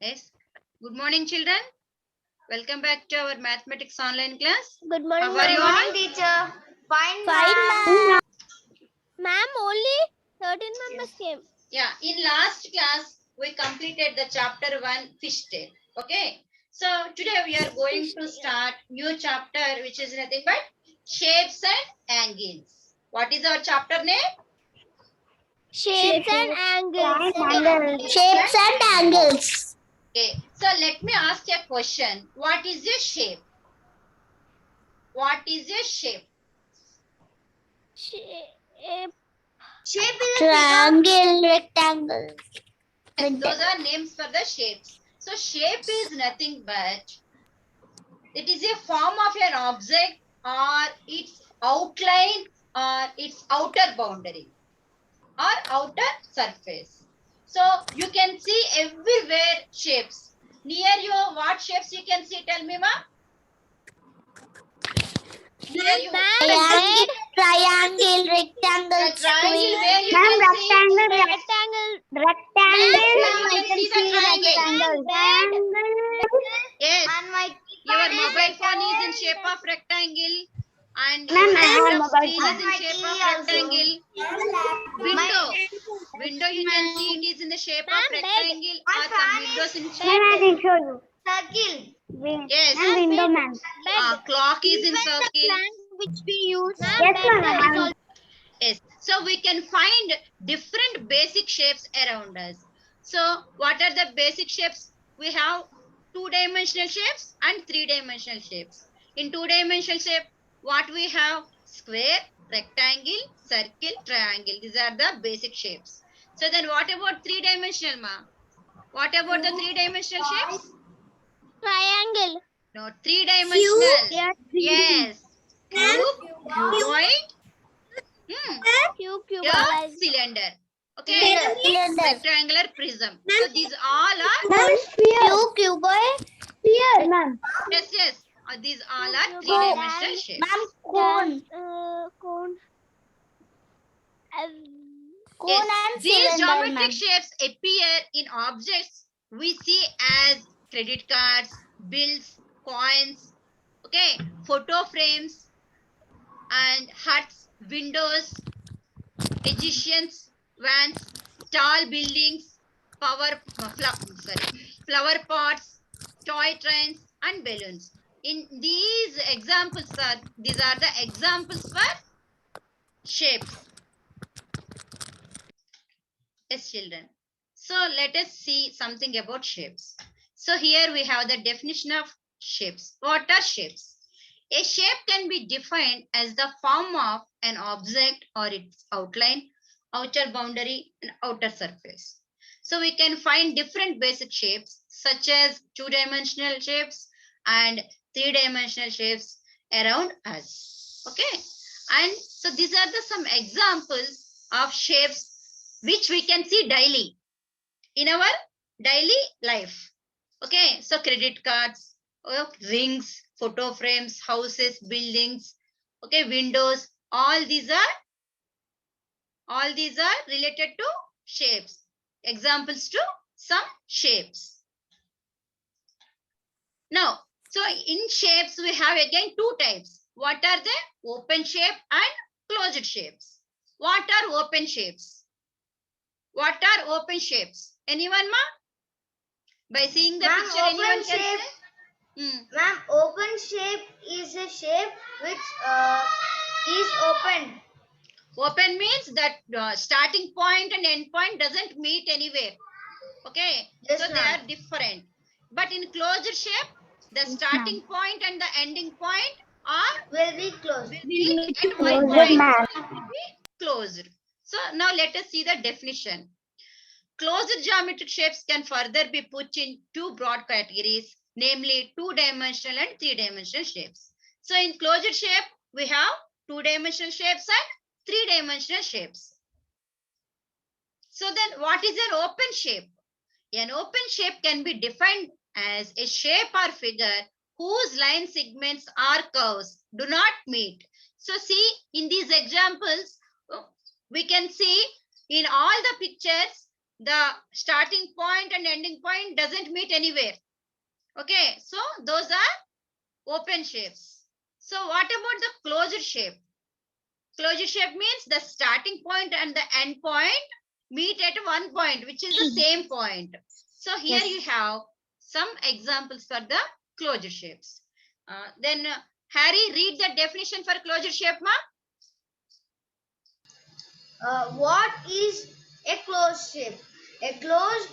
Yes. Good morning, children. Welcome back to our mathematics online class. Good morning, How are you all? teacher. Fine, ma'am. Ma'am, only 13 members came. Yeah, in last class, we completed the chapter 1 fish tail. Okay. So today we are going to start new chapter, which is nothing but shapes and angles. What is our chapter name? Shapes and angles. Shapes and angles. Okay. So let me ask you a question. What is your shape? What is your shape? Shape. Shape is Triangle, rectangle. Yes, those are names for the shapes. So shape is nothing but it is a form of an object or its outline or its outer boundary or outer surface. So you can see everywhere shapes. Near you, what shapes you can see? Tell me, ma. Near you. Triangle, rectangle, The triangle where you Ma'am, can see. rectangle. Where you can see the triangle. Yes. and my Your mobile phone is in shape of rectangle and Ma'am, your I have laptop mobile screen is in shape of rectangle. Window you can see it is in the shape of rectangle or some windows in shape. I can show you. circle. Yes. Window, ma'am. Clock is in circle. Which we use. Yes, ma'am. Yes. So we can find different basic shapes around us. So what are the basic shapes? We have two-dimensional shapes and three-dimensional shapes. In two-dimensional shape, what we have? Square, rectangle, circle, triangle. These are the basic shapes. So then what about three-dimensional, ma? What about the three-dimensional shapes? Triangle. No, three-dimensional. Yes. Cube, cuboid, Cube. cylinder. Okay. Rectangular prism. So these all are Cuboid. Sphere, ma'am. yes. These all are three-dimensional shapes. Ma'am, cone. Cone. Yes. And These cylinder, geometric ma'am. shapes appear in objects we see as credit cards, bills, coins, okay, photo frames, and huts, windows, Egyptians, vans, tall buildings, flower pots, toy trains, and balloons. In these examples, these are the examples for shapes. Yes, children. So let us see something about shapes. So here we have the definition of shapes. What are shapes? A shape can be defined as the form of an object or its outline, outer boundary, and outer surface. So we can find different basic shapes such as two-dimensional shapes and three-dimensional shapes around us. Okay. And so these are some examples of shapes which we can see daily in our daily life. Okay, so credit cards, rings, photo frames, houses, buildings, okay, windows, all these are related to shapes. Examples to some shapes. Now, so in shapes we have again two types. What are they? Open shape and closed shapes. What are open shapes? What are open shapes? Anyone, ma? By seeing the picture, anyone can say? Ma'am, open shape is a shape which is open. Open means that starting point and end point doesn't meet anywhere. Okay, Yes, so they are different. But in closed shape, the starting point and the ending point are will be closed. at one point. So it will be closed. So now let us see the definition. Closed geometric shapes can further be put in two broad categories, namely two-dimensional and three-dimensional shapes. So in closed shape, we have two-dimensional shapes and three-dimensional shapes. So then what is an open shape? An open shape can be defined as a shape or figure whose line segments or curves do not meet. So see in these examples, we can see in all the pictures the starting point and ending point doesn't meet anywhere. Okay, so those are open shapes. So what about the closed shape? Closure shape means the starting point and the end point meet at one point, which is the same point. So here you have some examples for the closure shapes. Then Harry, read the definition for closure shape, ma. What is a closed shape? A closed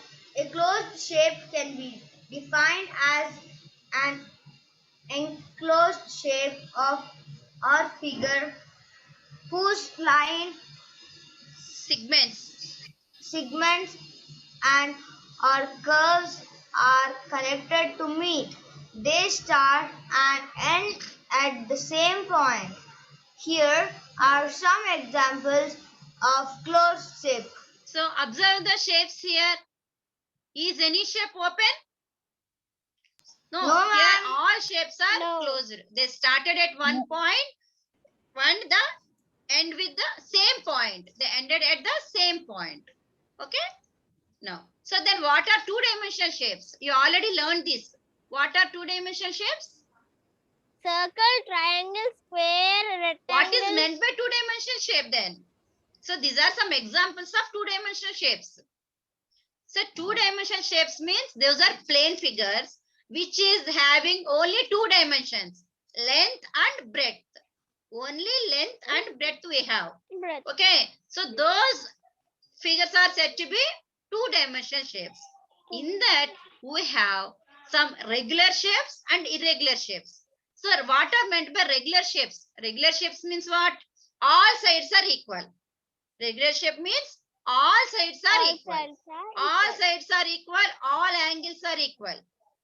shape can be defined as an enclosed shape of or figure whose line segments and or curves are connected to meet. They start and end at the same point. Here are some examples of closed shape. So observe the shapes here. Is any shape open? No, No, here ma'am. all shapes are No. closed. They started at one point and the end with the same point. They ended at the same point. Okay? No. So then what are two-dimensional shapes? You already learned this. What are two-dimensional shapes? Circle, triangle, square, rectangle. What is meant by two-dimensional shape then? So these are some examples of two-dimensional shapes. So two-dimensional shapes means those are plane figures which is having only two dimensions, length and breadth. Only length and breadth we have. breadth. Okay. So those figures are said to be two-dimensional shapes. In that we have some regular shapes and irregular shapes. Sir, what are meant by regular shapes? Regular shapes means what? All sides are equal. Regular shape means all sides are equal. All sides are equal. All angles are equal.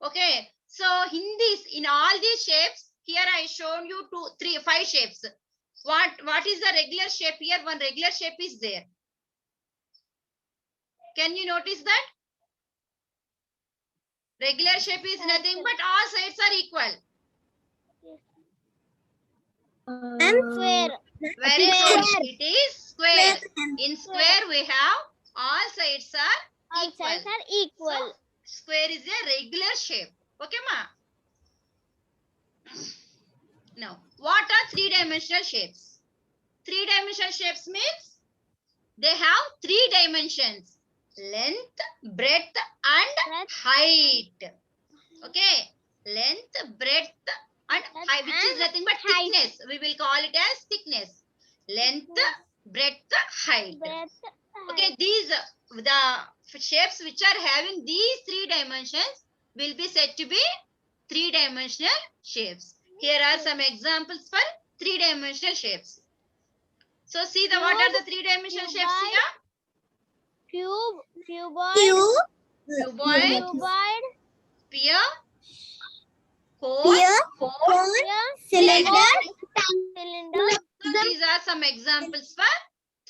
Okay. So in all these shapes, here I shown you 5 shapes. What is the regular shape here? One regular shape is there. Can you notice that? Regular shape is nothing but all sides are equal. Square. Very good. It is square. In square we have all sides are All equal. sides are equal. So, square is a regular shape. Okay, ma? Now, what are three-dimensional shapes? Three-dimensional shapes means they have 3 dimensions. Length, breadth and height. Okay. Length, breadth and height, which is nothing but thickness. We will call it as thickness. Length, breadth, height. Okay, these the shapes which are having these 3 dimensions will be said to be 3-dimensional shapes. Here are some examples for 3-dimensional shapes. So see what are the 3-dimensional shapes here? Cuboid, Cuboid, sphere, cone, cylinder. So these are some examples for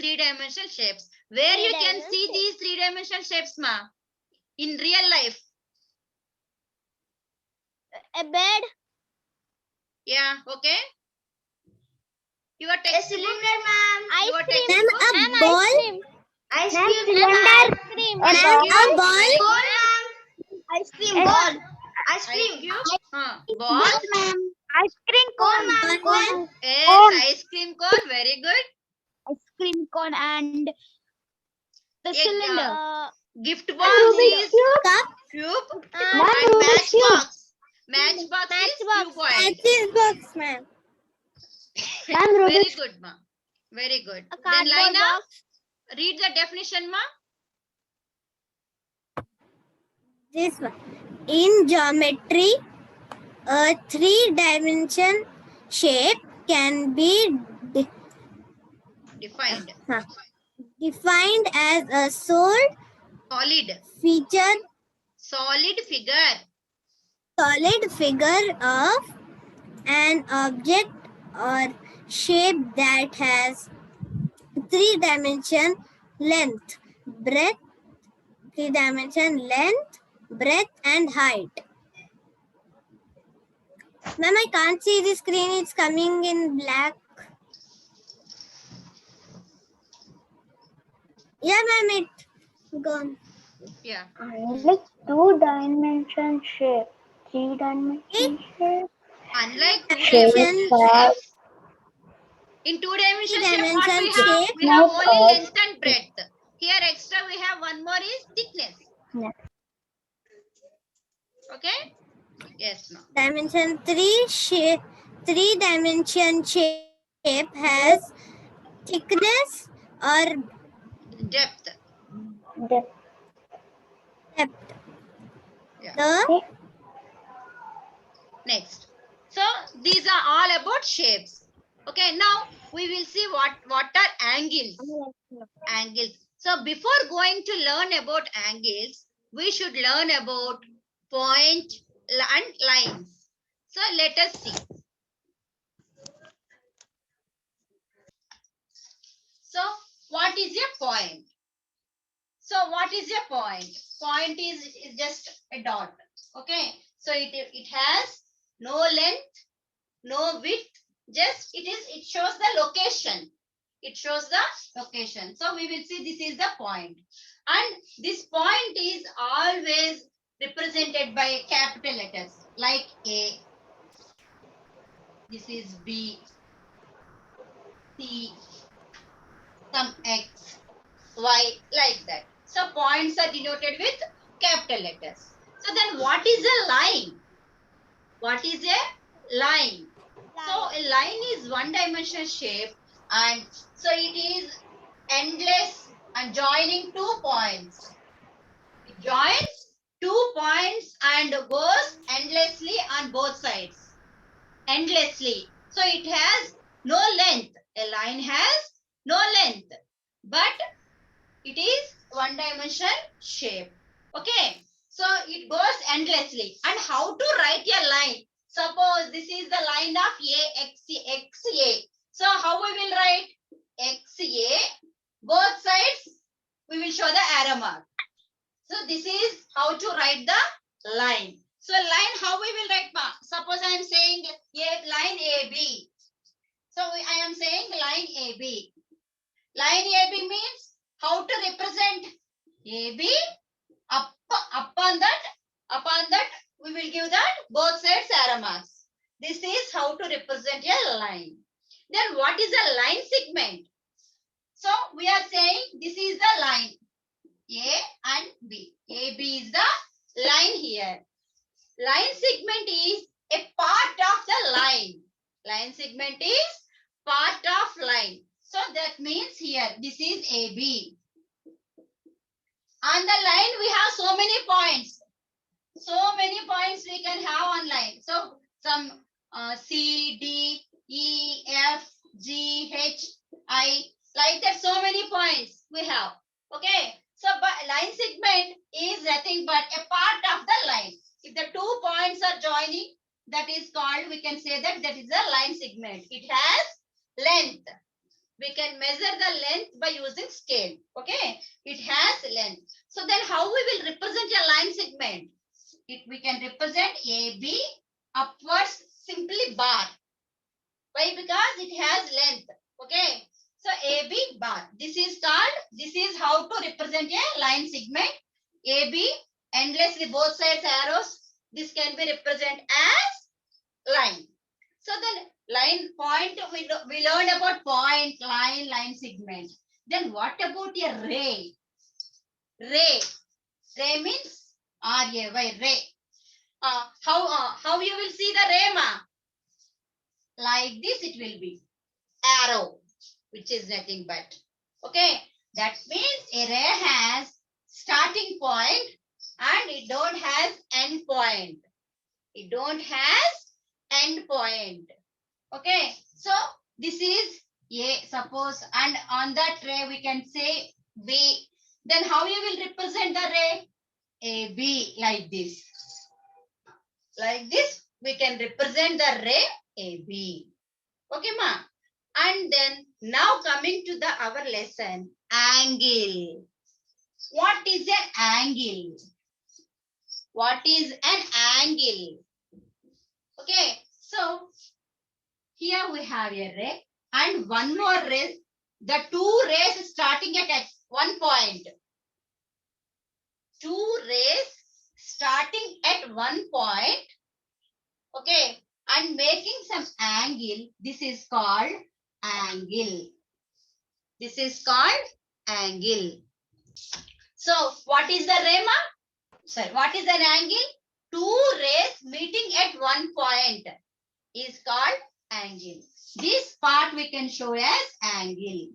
3-dimensional shapes. Where you can see these 3-dimensional shapes, ma? In real life. A bed. Yeah, okay. Your A textbook. cylinder, ma'am. Your Ice cream. textbook. Ma'am, ice cream. Ice Ma'am, cream. cylinder. Ice cream. Ice Ma'am, cube. Ball, Very good. ma'am. Ice cream ball. Ice Ice cream. cube. Ball. ma'am. Ice cream Cone, ma'am. Cone. Yes, Cone. ice cream cone. Very good. Ice cream cone and the cylinder. Gift box Rubik's is cube and Rubik's cube. matchbox. Matchbox is cuboid. box, ma'am. Very good, ma. Very good. A Then cardboard Lina, box. read the definition, ma. This one. In geometry, a 3-dimension shape can be Defined. defined as a solid Solid. figure Solid figure. of an object or shape that has 3-dimension length, breadth, 3-dimension length, breadth and height. Ma'am, I can't see the screen. It's coming in black. Yeah, ma'am, Gone. Yeah. Like 2-dimension shape, 3-dimension shape. Unlike Shapes two-dimensional have shapes, in two-dimensional shape, what Three-dimensional we have? shape. We have not only all length and breadth. Here extra we have one more is thickness. thickness. Okay? Yes, ma'am. Dimension 3 shape. 3-dimension shape has thickness or Depth. The depth. Yeah. The Next. So these are all about shapes. Okay, now we will see what are angles. Angles. So before going to learn about angles, we should learn about point and lines. So let us see. So what is a point? So what is a point? Point is just a dot. Okay. So it has no length, no width, just it shows the location. It shows the location. So we will see this is the point. And this point is always represented by capital letters like A. This is B, C, some X, Y, like that. So points are denoted with capital letters. So then what is a line? What is a line? So a line is one-dimensional shape, and so it is endless and joining 2 points. It joins 2 points and goes endlessly on both sides. Endlessly. So it has no length. A line has no length, but it is one-dimensional shape. Okay. So it goes endlessly. And how to write a line? Suppose this is the line of XA. So how we will write XA? Both sides we will show the arrow mark. So this is how to write the line. So line, how we will write? Suppose I am saying line AB. So I am saying line AB. Line AB means how to represent AB. Upon that we will give that both sides arrow marks. This is how to represent a line. Then what is a line segment? So we are saying this is the line A and B. AB is the line here. Line segment is a part of the line. Line segment is part of line. So that means here this is AB. On the line we have so many points. So many points we can have on line. So some C, D, E, F, G, H, I, like that, so many points we have. Okay. So but line segment is nothing but a part of the line. If the 2 points are joining, that is called, we can say that is a line segment. It has length. We can measure the length by using scale. Okay. It has length. So then how we will represent a line segment? We can represent AB upwards simply bar. Why? Because it has length. Okay. So AB bar. This is how to represent a line segment. AB endlessly both sides arrows. This can be represented as line. So then line point, we learned about point, line segment. Then what about a ray? Ray. Ray means R-A-Y, ray. How you will see the ray, ma? Like this it will be. Arrow, which is nothing but. Okay. That means a ray has starting point and it don't has end point. It don't has end point. Okay. So this is A, suppose, and on that ray we can say B. Then how you will represent the ray? AB, like this. Like this, we can represent the ray AB. Okay, ma? And then now coming to our lesson, angle. What is an angle? What is an angle? Okay, so here we have a ray and one more ray. The two rays starting at one point. two rays starting at one point, okay, and making some angle. This is called angle. This is called angle. So what is the ray, ma? Sorry, what is an angle? Two rays meeting at one point is called angle. This part we can show as angle.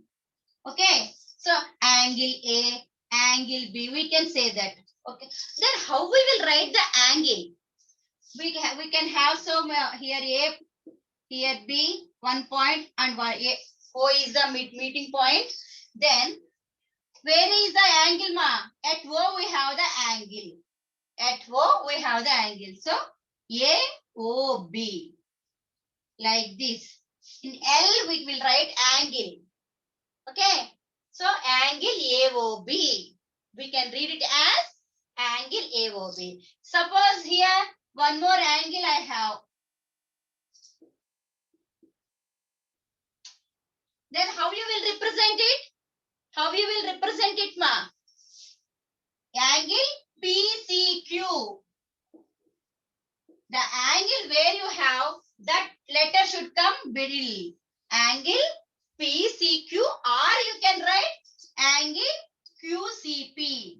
Okay, so angle A, angle B, we can say that. Okay, then how we will write the angle? We can have some here A, here B, 1 point, and one A, O is the meeting point. Then where is the angle, ma? At O we have the angle. At O we have the angle. So AOB, like this. In L we will write angle. Okay. So angle AOB. We can read it as angle AOB. Suppose here one more angle I have. Then how you will represent it? How you will represent it, ma? Angle PCQ. The angle where you have that letter should come middle. Angle PCQ, or you can write angle QCP.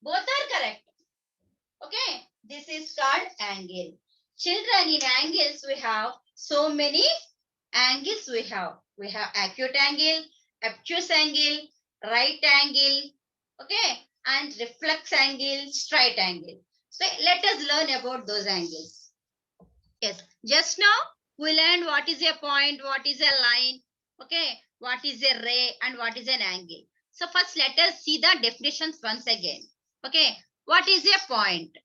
Both are correct. Okay, this is called angle. Children, in angles we have so many angles we have. We have acute angle, obtuse angle, right angle, okay, and reflex angle, straight angle. So let us learn about those angles. Yes, just now we learned what is a point, what is a line, okay, what is a ray, and what is an angle. So first let us see the definitions once again. Okay, what is a point?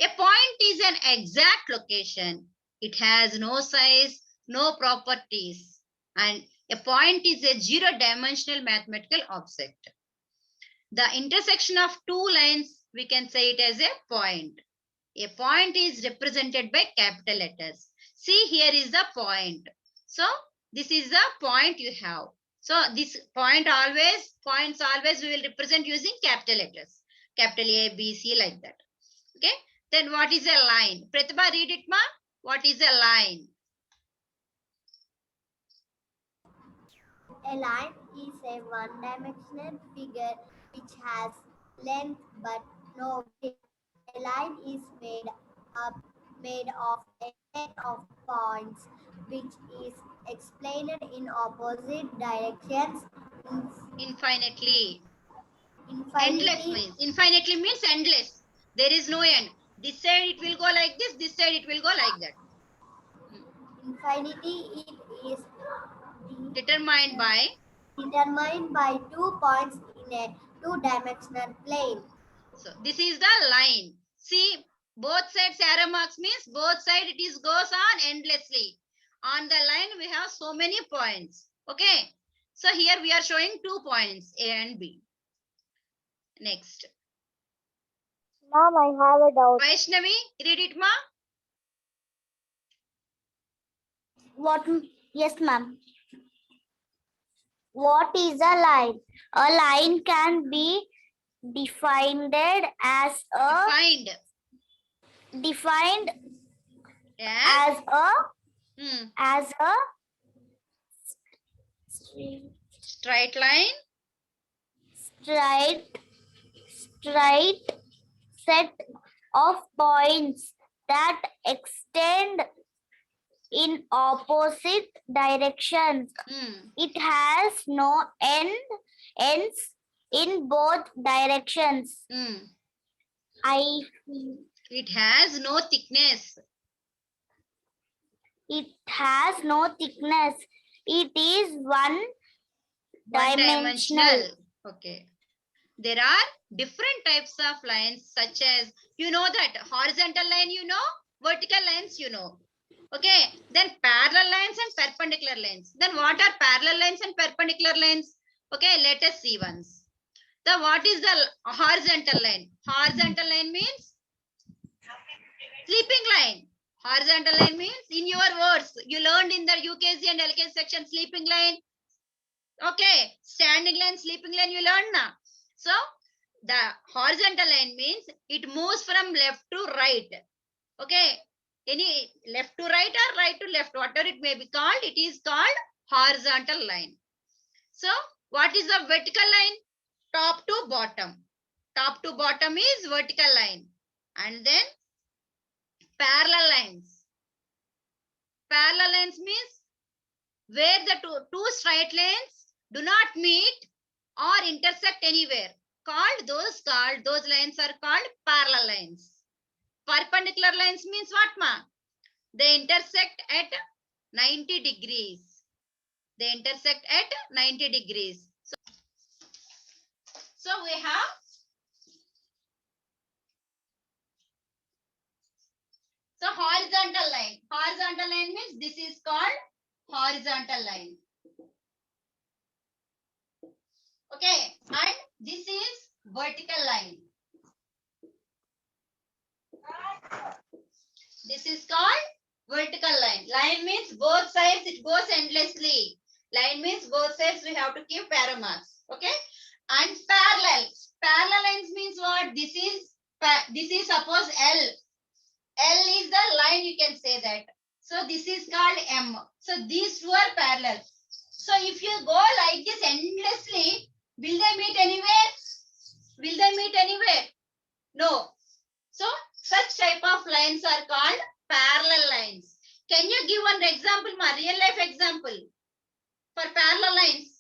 A point is an exact location. It has no size, no properties, and a point is a zero-dimensional mathematical object. The intersection of two lines, we can say it as a point. A point is represented by capital letters. See, here is the point. So this is the point you have. So this points always we will represent using capital letters. Capital A, B, C, like that. Okay. Then what is a line? Pratibha, read it, ma. What is a line? A line is a one-dimensional figure which has length but no width. A line is made of a set of points which is explained in opposite directions. Infinitely. Endless Infinity, means. Infinitely means endless. There is no end. This side it will go like this side it will go like that. infinity it is Determined by 2 points in a two-dimensional plane. So this is the line. See, both sides arrow marks means both side it is goes on endlessly. On the line we have so many points. Okay. So here we are showing 2 points, A and B. Next. Ma'am, I have a doubt. Vaishnavi, read it, ma. What? Yes, ma'am. What is a line? A line can be defined as a Defined. as a Straight line. straight set of points that extend in opposite directions. It has no ends in both directions. It has no thickness. It has no thickness. It is one dimensional. Okay. There are different types of lines such as, you know that horizontal line, you know, vertical lines, you know. Okay. Then parallel lines and perpendicular lines. Then what are parallel lines and perpendicular lines? Okay. Let us see once. The what is the horizontal line? Horizontal line means sleeping line. Horizontal line means, in your words, you learned in the UKG and LKG section, sleeping line. Okay. Standing line, sleeping line, you learned now. So The horizontal line means it moves from left to right. Okay. Any left to right or right to left, whatever it may be called, it is called horizontal line. So what is the vertical line? Top to bottom. Top to bottom is vertical line. And then parallel lines. Parallel lines means where the two straight lines do not meet or intersect anywhere. Those lines are called parallel lines. Perpendicular lines means what, ma? They intersect at 90 degrees. They intersect at 90 degrees. So we have horizontal line. Horizontal line means this is called horizontal line. Okay, and this is vertical line. This is called vertical line. Line means both sides, it goes endlessly. Line means both sides we have to keep arrow marks. Okay, and parallel. Parallel lines means what? This is suppose L. L is the line, you can say that. So this is called M. So these two are parallel. So if you go like this endlessly, will they meet anywhere? Will they meet anywhere? No. So such type of lines are called parallel lines. Can you give one example, ma? Real life example for parallel lines?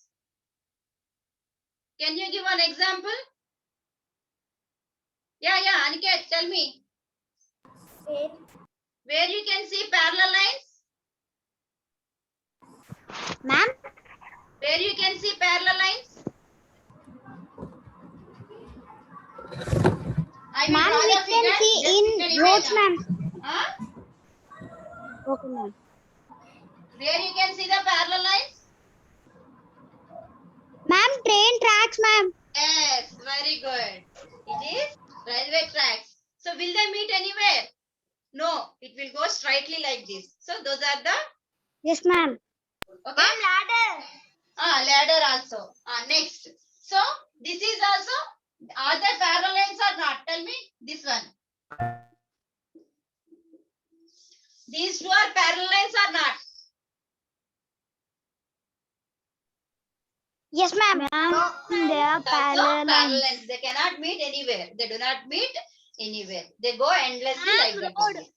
Can you give one example? Yeah, Aniket, tell me. Where you can see parallel lines? Ma'am? Where you can see parallel lines? I will Ma'am, draw we the figure. can see Just in click roads, it. ma'am. Huh? Okay, ma'am. Where you can see the parallel lines? Ma'am, train tracks, ma'am. Yes, very good. It is railway tracks. So will they meet anywhere? No, it will go straightly like this. So those are the, Yes, ma'am. okay? Ladder. Ladder also. Next. So this is also, are there parallel lines or not? Tell me this one. These two are parallel lines or not? Yes, ma'am. Ma'am, they are Also parallel parallel lines. lines. They cannot meet anywhere. They do not meet anywhere. They go endlessly like that. road. only.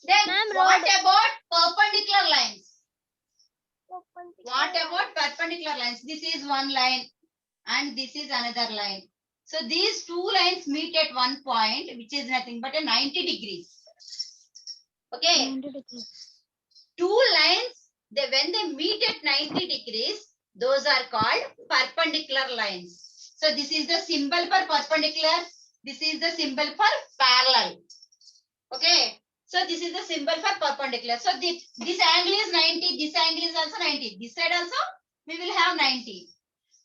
Then Ma'am, what road. about perpendicular lines? What about perpendicular lines? This is one line and this is another line. So these two lines meet at one point, which is nothing but a 90 degrees. Okay. 90 degrees. Two lines, when they meet at 90 degrees, those are called perpendicular lines. So this is the symbol for perpendicular. This is the symbol for parallel. Okay. So this is the symbol for perpendicular. So this angle is 90. This angle is also 90. This side also we will have 90.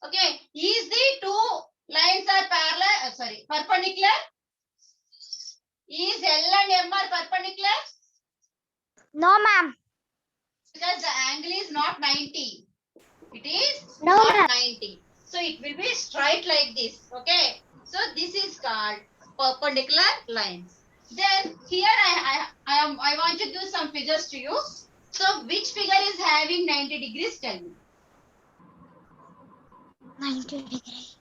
Okay. Is the two lines are parallel? Perpendicular. Is L and M are perpendicular? No, ma'am. Because the angle is not 90. It is No, not ma'am. 90. So it will be straight like this. Okay. So this is called perpendicular lines. Then here I want to do some figures to you. So which figure is having 90 degrees? Tell me. 90 degrees.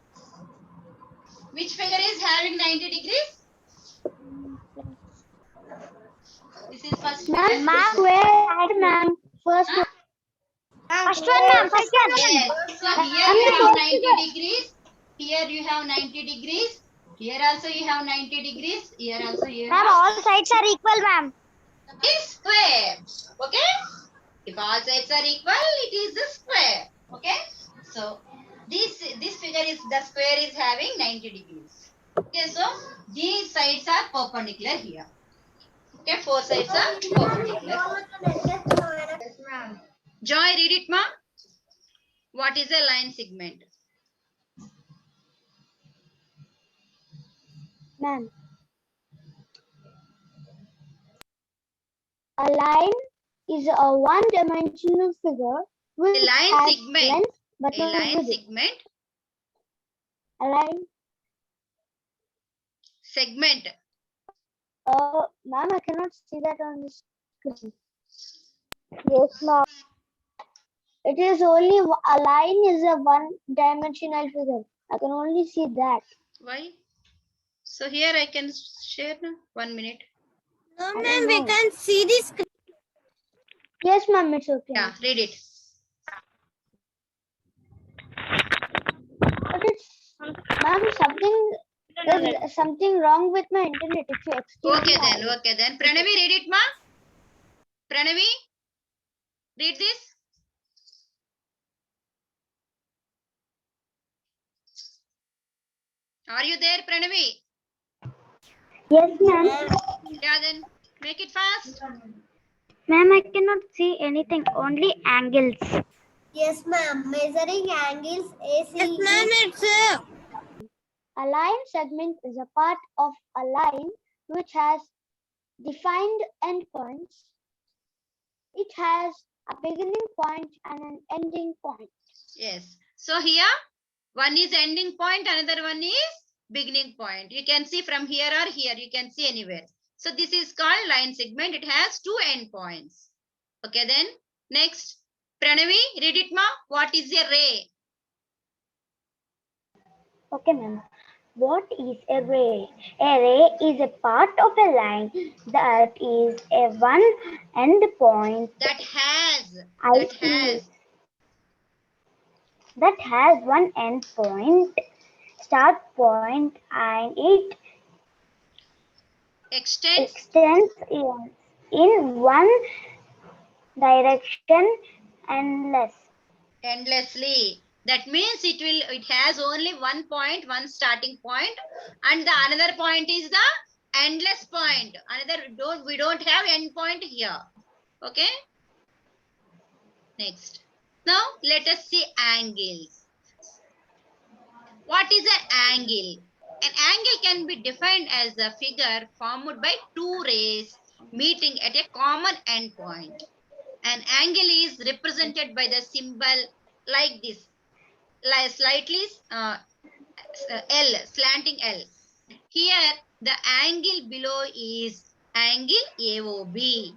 Which figure is having 90 degrees? This is first figure. Ma'am, where, ma'am? First Huh? First one, ma'am. First one. Yes. So here you have 90 degrees. Here you have 90 degrees. Here also you have 90 degrees. Here also you Ma'am, have. all sides are equal, ma'am. Is square. Okay. If all sides are equal, it is the square. Okay. So this figure is, the square is having 90 degrees. Okay. So these sides are perpendicular here. Okay. Four sides are perpendicular. Yes, ma'am. Joy, read it, ma. What is a line segment? Ma'am. A line is a one-dimensional figure which A line has segment. length but A no line width. segment. A line Segment. Ma'am, I cannot see that on the screen. Yes, ma'am. It is only a line is a one-dimensional figure. I can only see that. Why? So here I can share now. 1 minute. No, I ma'am, don't we know. can't see the screen. Yes, ma'am, it's okay. Yeah, read it. But it's, ma'am, there's something wrong with my internet. If you excuse Okay me, then, okay then. Pranavi, read it, ma. Pranavi, read this. Are you there, Pranavi? Yes, ma'am. Yeah, then make it fast. Ma'am, I cannot see anything. Only angles. Yes, ma'am. Measuring angles AC. Yes, ma'am, it's A line segment is a part of a line which has defined endpoints. It has a beginning point and an ending point. Yes. So here, one is ending point, another one is beginning point. You can see from here or here. You can see anywhere. So this is called line segment. It has two endpoints. Okay, then next. Pranavi, read it, ma. What is a ray? Okay, ma'am. What is a ray? A ray is a part of a line that is a one endpoint. That has One endpoint, start point, and it extends extends in one direction endlessly. That means it has only one point, one starting point, and the another point is the endless point. We don't have end point here. Okay. Next. Now let us see angles. What is an angle? An angle can be defined as a figure formed by two rays meeting at a common endpoint. An angle is represented by the symbol like this, like slightly L, slanting L. Here, the angle below is angle AOB.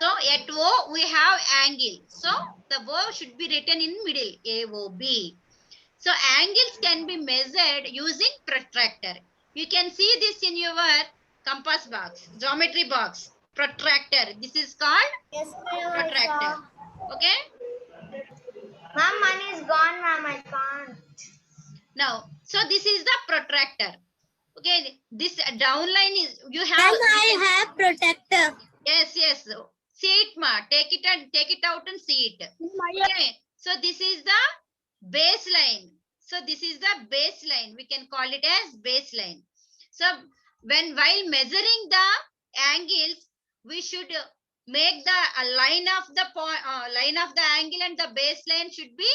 So at O, we have angle. So the O should be written in middle, AOB. So angles can be measured using protractor. You can see this in your compass box, geometry box, protractor. This is called Yes, ma'am. I protractor. saw. Okay. Ma'am, money is gone, ma'am. I can't. Now, so this is the protractor. Okay, this downline is you have. ma'am, I have protector. Yes. See it, ma. Take it out and see it. Okay. So this is the baseline. So this is the baseline. We can call it as baseline. So while measuring the angles, we should make the line of the point, line of the angle and the baseline should be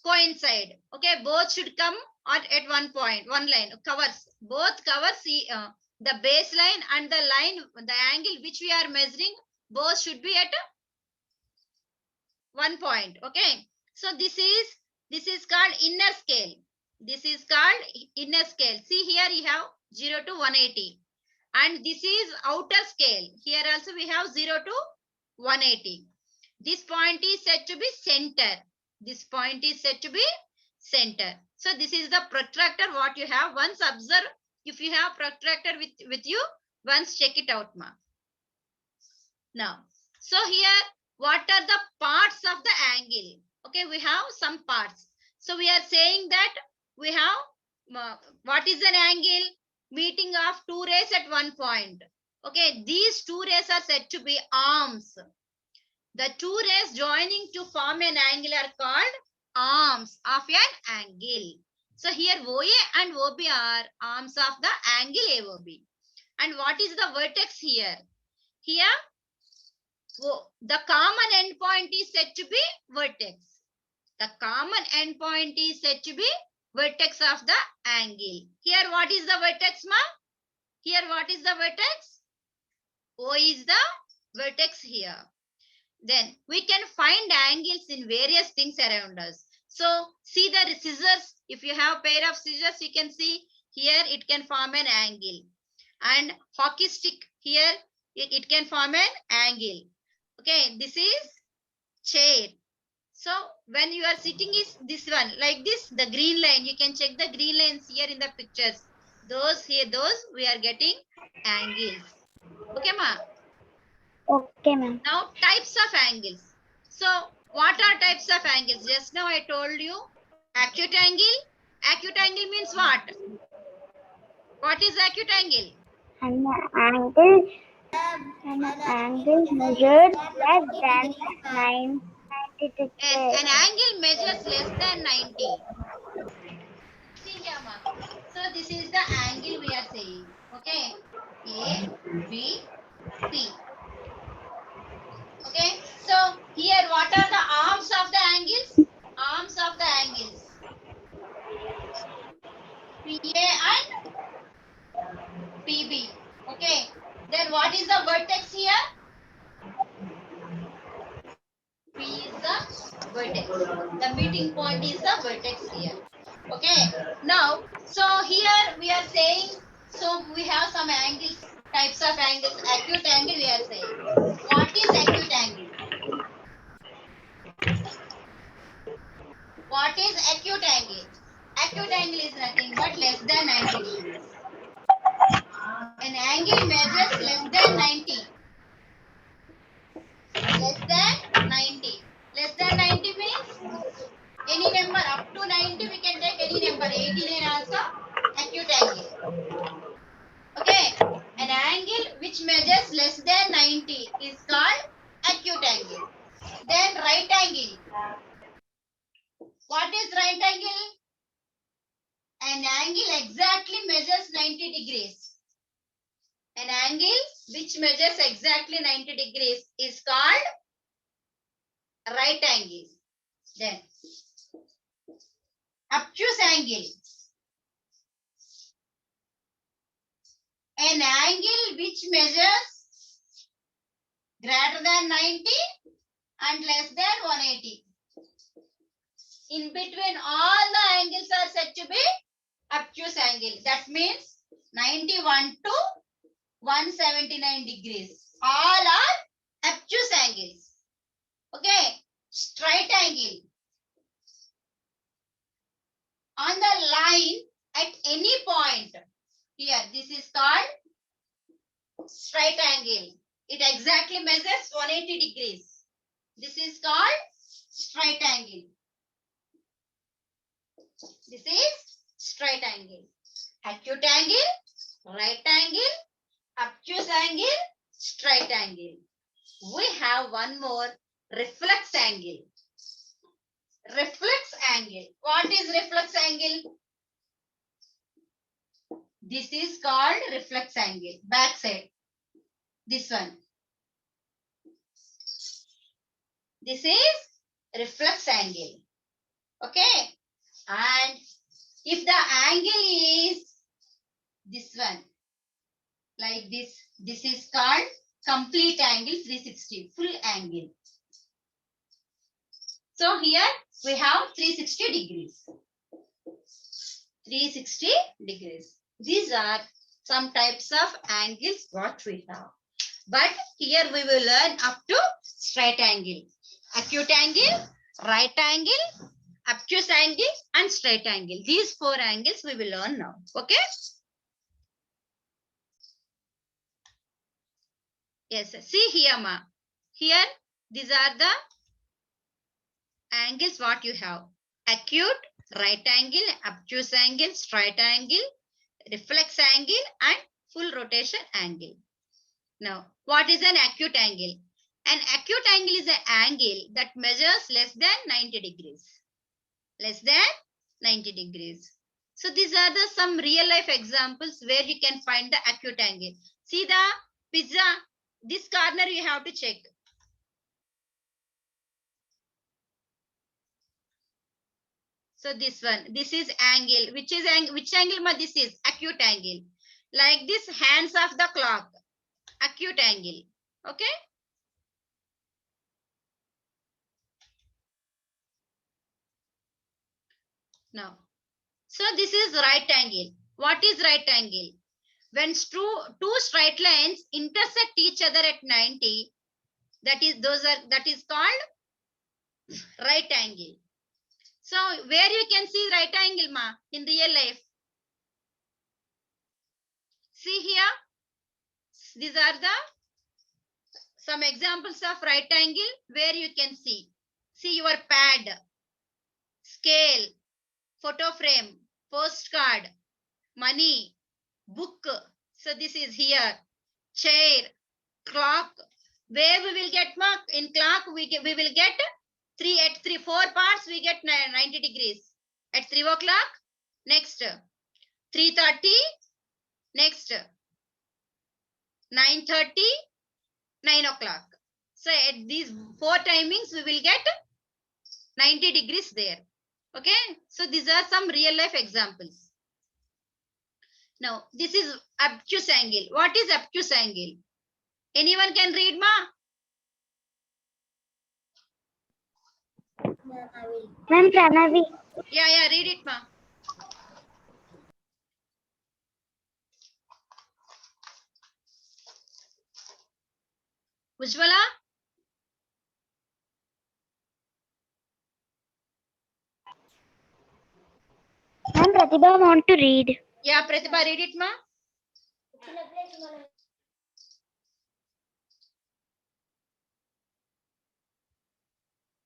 coincide. Okay, both should come at one point, one line covers both covers the baseline and the line, the angle which we are measuring, both should be at one point. Okay, so this is called inner scale. This is called inner scale. See here you have 0 to 180, and this is outer scale. Here also we have 0 to 180. This point is said to be center. This point is said to be center. So this is the protractor what you have. Once observe, if you have protractor with you, once check it out, ma. Now, so here, what are the parts of the angle? Okay, we have some parts. So we are saying that we have, what is an angle? Meeting of two rays at one point. Okay, these two rays are said to be arms. The two rays joining to form an angle are called arms of an angle. So here OA and OB are arms of the angle AOB. And what is the vertex here? Here, the common endpoint is said to be vertex. The common endpoint is said to be vertex of the angle. Here, what is the vertex, ma? Here, what is the vertex? O is the vertex here. Then we can find angles in various things around us. So see the scissors. If you have a pair of scissors, you can see here it can form an angle. And hockey stick, here it can form an angle. Okay, this is chair. So when you are sitting is this one, like this, the green line, you can check the green lines here in the pictures. Those here, those we are getting angles. Okay, ma? Okay, ma'am. Now types of angles. So what are types of angles? Just now I told you acute angle. Acute angle means what? What is acute angle? An angle measured less than 90 degrees. Yes, an angle measures less than 90. See here, ma. So this is the angle we are saying. Okay. A, B, C. Okay. So here what are the arms of the angles? Arms of the angles. PA and PB. Okay. Then what is the vertex here? P is the vertex. The meeting point is the vertex here. Okay. Now, so here we are saying, so we have some angles, types of angles. Acute angle we are saying. What is acute angle? What is acute angle? Acute angle is nothing but less than 90 degrees. An angle measures less than 90. Less than 90. Less than 90 means any number up to 90 we can take any number. 89 also acute angle. Okay. An angle which measures less than 90 is called acute angle. Then right angle. What is right angle? An angle exactly measures 90 degrees. An angle which measures exactly 90 degrees is called right angle. Then obtuse angle. An angle which measures greater than 90 and less than 180. In between all the angles are said to be obtuse angle. That means 91 to 179 degrees. All are obtuse angles. Okay. Straight angle. On the line at any point. Here, this is called straight angle. It exactly measures 180 degrees. This is called straight angle. This is straight angle. Acute angle, right angle, obtuse angle, straight angle. We have one more, reflex angle. Reflex angle. What is reflex angle? This is called reflex angle. Back side. This one. This is reflex angle. Okay. And if the angle is this one, like this is called complete angle 360, full angle. So here we have 360 degrees. 360 degrees. These are some types of angles what we have. But here we will learn up to straight angle. Acute angle, right angle, obtuse angle and straight angle. These four angles we will learn now. Okay. Yes. See here, ma. Here these are the angles what you have. Acute, right angle, obtuse angle, straight angle, reflex angle and full rotation angle. Now, what is an acute angle? An acute angle is an angle that measures less than 90 degrees. Less than 90 degrees. So these are the some real life examples where you can find the acute angle. See the pizza, this corner you have to check. So this one, this is angle. Which angle? Ma, this is acute angle. Like this, hands of the clock, acute angle. Okay. Now, so this is right angle. What is right angle? When two straight lines intersect each other at 90, that is called right angle. So where you can see right angle, ma, in real life? See here, these are some examples of right angle where you can see. See your pad, scale, photo frame, postcard, money, book. So this is here, chair, clock. Where we will get, mark in clock, we will get 4 parts, we get 90 degrees. At 3 o'clock, next 3:30, next 9:30, 9 o'clock. So at these 4 timings, we will get 90 degrees there. Okay. So these are some real life examples. Now, this is obtuse angle. What is obtuse angle? Anyone can read, ma? Ma'am, Pranavi. Yeah, read it, ma. Ujjwala? Ma'am, Pratibha want to read. Yeah, Pratibha, read it, ma.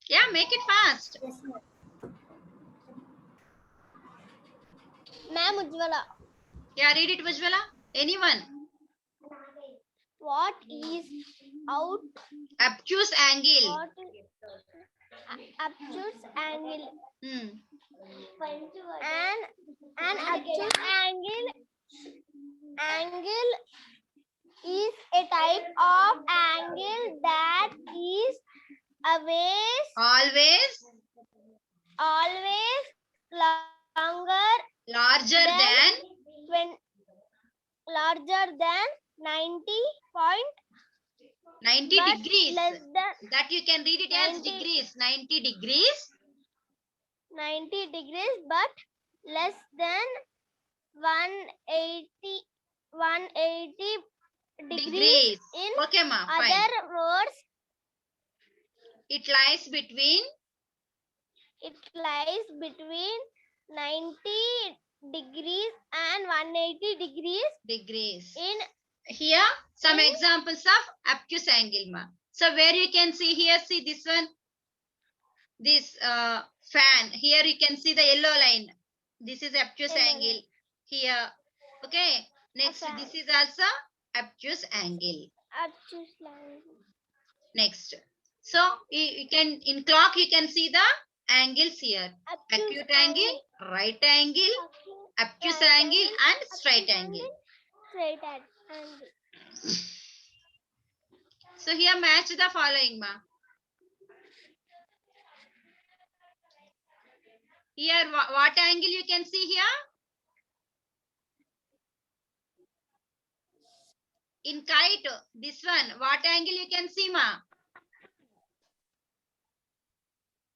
Yeah, make it fast. Ma'am Ujjwala, Yeah, read it, Ujjwala. Anyone? what is out? Obtuse angle. What is obtuse angle? An obtuse angle is a type of angle that is Always always longer larger Then- than when larger than 90 but degrees. less than That you can read it as 90 degrees. 90 degrees. 90 degrees but less than 180 degrees. In Okay, ma. Fine. other words, It lies between it lies between 90 degrees and 180 degrees. in Here, some examples of obtuse angle, ma. So where you can see here, see this one, this fan. Here you can see the yellow line. This is obtuse Yellow angle. Here, okay. Next, fan. this is also obtuse angle. obtuse line. Next, so you can in clock you can see the angles here: Obtuse acute angle, right angle, obtuse right angle, angle, and straight obtuse angle. Straight angle. So here match the following, ma. Here what angle you can see here? In kite, this one, what angle you can see, ma?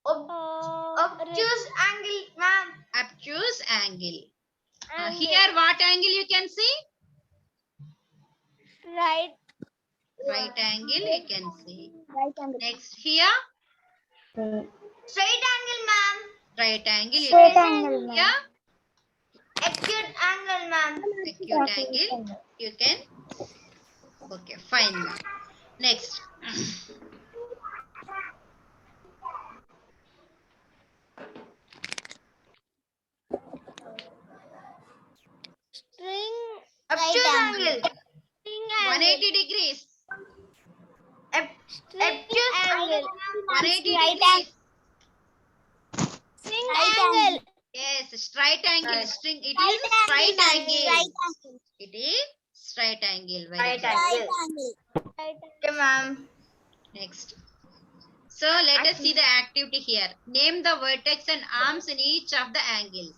Obtuse angle, ma'am. Obtuse angle. Angle. Here what angle you can see? Right. Right angle you can see. Right angle. Next, here Straight angle, ma'am. right angle you Straight can angle, see. ma'am. Here Acute angle, ma'am. acute angle you can. Okay, fine, ma. Next. String. Obtuse angle. String angle. 180 degrees. Obtuse angle. 180 Right degrees. String angle. Yes, straight angle. Right. String. It is straight angle. angle. It is straight angle. Very Right good. angle. Okay, ma'am. Next. So let us see the activity here. Name the vertex and arms in each of the angles.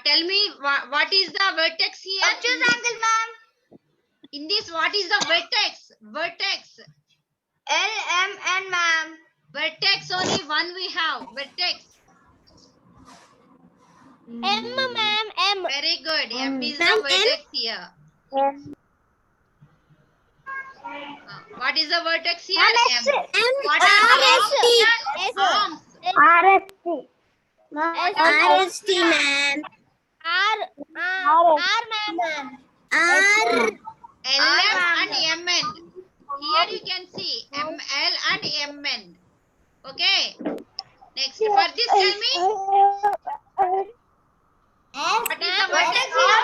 Tell me what is the vertex here? Obtuse angle, ma'am. In this, what is the vertex? Vertex. LMN, ma'am. Vertex only one we have. Vertex. M, ma'am. M. Very good. M is the Ma'am, M? vertex here. What is the vertex here? M. M. What are the arms RST. here? Arms. RST. RST, ma'am. R, ma'am. R. LM and MN. Here you can see ML and MN. Okay. Next, for this, tell me. What is the vertex here?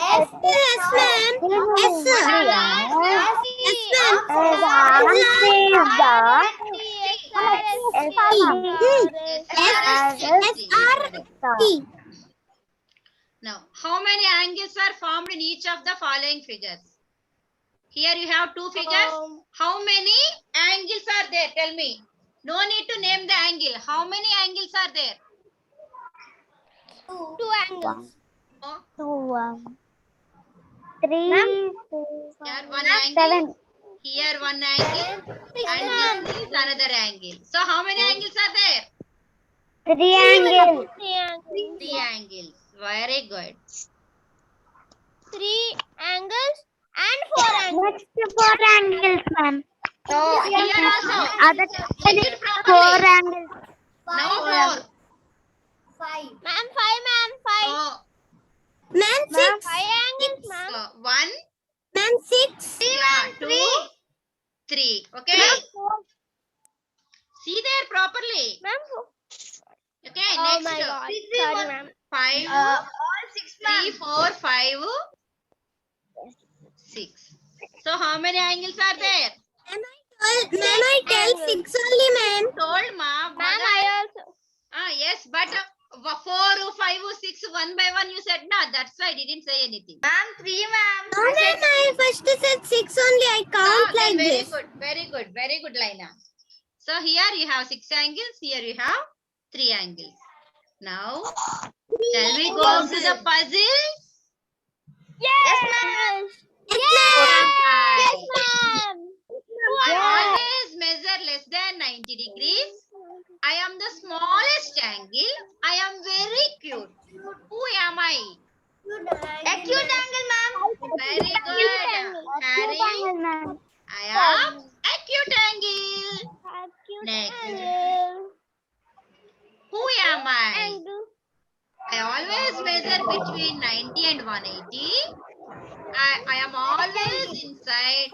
S, ma'am. S. T. Now, how many angles are formed in each of the following figures? Here you have two figures. How many angles are there? Tell me. No need to name the angle. How many angles are there? 2 angles. Oh, 3, here one angle. Here one angle. And this is another angle. So, how many angles are there? 3 angles. 3 angles. Very good. 3 angles and 4 angles. Next 4 angles, ma'am. So, here also. Other Take it 4 properly. angles. Now 4. Ma'am, 5, ma'am. 5. So, Ma'am, 6. 5 angles, so ma'am. 1, Ma'am, 6. yeah, 2, 3. Okay. See there properly. Ma'am, Okay, oh next. my god. Sorry, ma'am. 5, All 6, 3, 4, 5, 6. So, how many angles are there? Ma'am, I tell 6 only, ma'am. Told ma. Ma'am, I also. Yes, but 4, 5, 6, one by one you said na. That's why I didn't say anything. Ma'am, 3, ma'am. No, ma'am, I first said 6 only. I count like very this. good, very good, Laina. So here you have 6 angles. Here you have 3 angles. Now, shall we go to the puzzle? Yes, ma'am. Yes, ma'am. I always measure less than 90 degrees. I am the smallest angle. I am very cute. Who am I? Acute angle, ma'am. Very good. Harry, I am acute angle. Next. Who am I? I always measure between 90 and 180. I am always inside.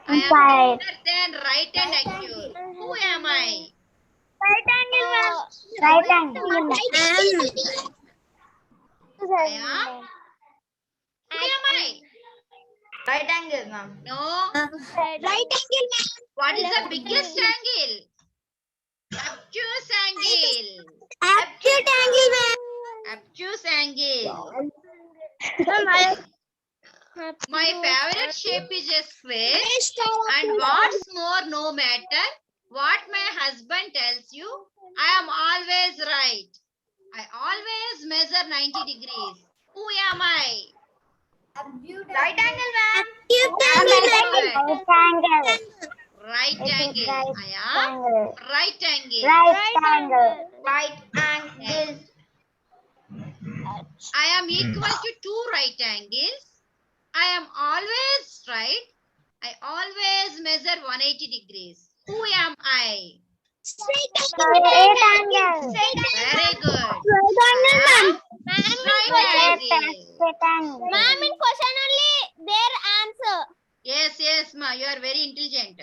I am better than right and acute. Who am I? Right angle, ma'am. Right angle. I am. Who am I? Right angle, ma'am. No. Right angle, ma'am. What is the biggest angle? Obtuse angle. Acute angle, ma'am. Obtuse angle. My favorite shape is a square. And what's more, no matter what my husband tells you, I am always right. I always measure 90 degrees. Who am I? Right angle, ma'am. Acute angle, Right angle. I am right angle. Right angle. Right angle. I am equal to 2 right angles. I am always right. I always measure 180 degrees. Who am I? Right angle. Very good. Ma'am, Right angle. ma'am, in question only their answer. Yes, ma. You are very intelligent.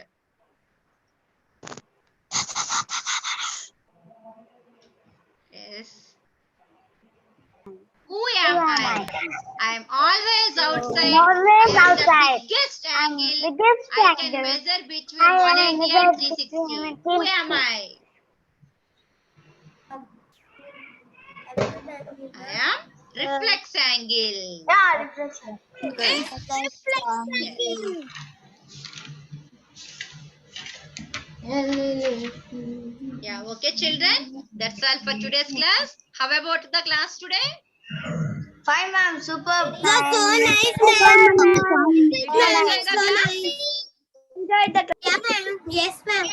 Yes. Who am I? I am always outside. Always I am the outside. biggest I'm angle. biggest I can angle. measure between I am 180 and measure 360. between Who am I? I am reflex angle. Yeah, reflection. Yeah, okay, children. That's all for today's class. How about the class today? Fine, ma'am. Superb. So nice, ma'am. Did you enjoy the So class? nice. Yeah, ma'am. Yes, ma'am.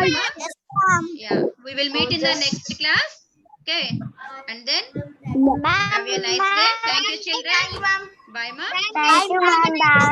Yes, ma'am. Yeah, we will meet in the next class. Okay. And then Ma'am, have a nice day. Thank you, children. Thank you, ma'am. Bye, ma'am. thank you, ma'am. Bye.